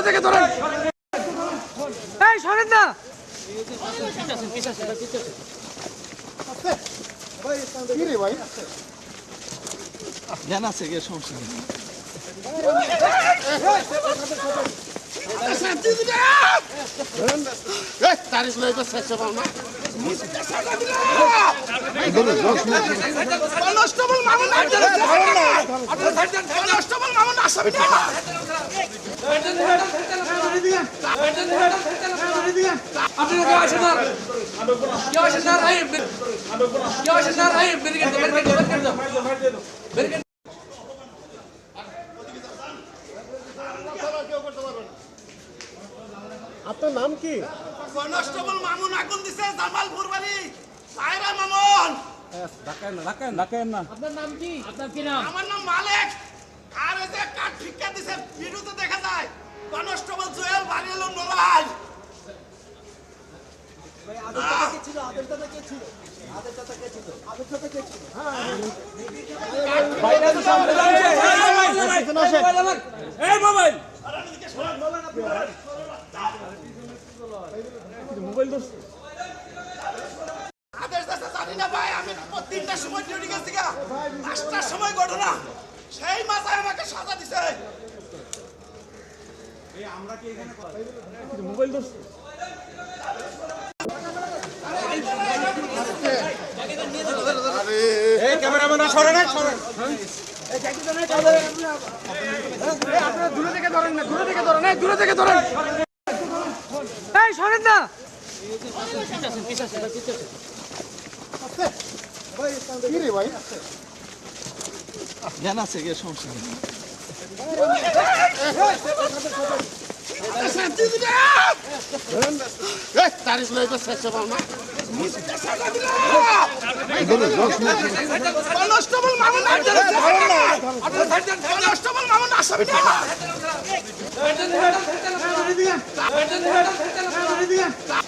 থেকে ধরেন। এই সরেন না। কি রে ভাই? জ্ঞান আছে কে সমস্যা নেই। তারিখ লই তো শেষ হবে না। কনস্টেবল মামুন কনস্টেবল মামুন আসামি না। আপনারা কেউ আসেন না, কেউ আসেন না, কেউ আসেন না, ব্যারিকেড দাও, ব্যারিকেড দাও, ব্যারিকেড। আপনার নাম কি? কনস্টেবল মামুন আগুন দিছে জামালপুর বাড়ি সায়রা মামুন। ডাকেন না। আপনার নাম কি? আপনার কি নাম? আমার নাম মালিক। আর এই যে কাঠ ফিক্কা দিছে ভিডিওতে দেখা যায় কনস্টেবল জুয়েল বাড়ি এলো নোলাই। আদেশ দিতে জানি না ভাই, আমি 3টার সময় ডিউটি গেছি, 5টার সময় ঘটনা, সেই মাথায় আমাকে সাজা দিছে। আপনারা দূরে থেকে ধরেন না, দূরে থেকে ধরেন, দূরে থেকে ধরেন। এই সরেন না। কি রে ভাই? জ্ঞান আছে কে সমস্যা নেই। তারিখ লই তো শেষ হবে না। কনস্টেবল মামুন কনস্টেবল মামুন আসামি না।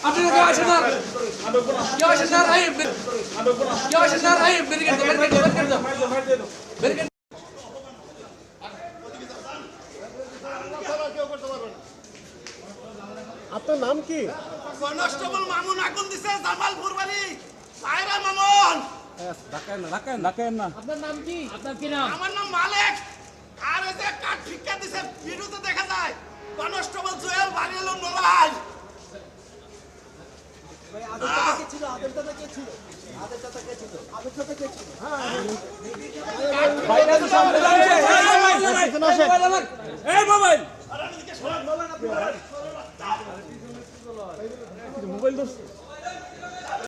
আপনারা কেউ আসেন না, কেউ আসেন না, কেউ আসেন না, ব্যারিকেড দাও, ব্যারিকেড দাও, ব্যারিকেড। আপনার নাম কি? কনস্টেবল মামুন আগুন দিছে জামালপুর বাড়ি সায়রা মামুন। ডাকেন না। আপনার নাম কি? আপনার কি নাম? আমার নাম মালিক। আর এই যে কাঠ ফিক্কা দিছে ভিডিওতে দেখা যায় কনস্টেবল জুয়েল বাড়ি এলো নোলাই। মোবাইল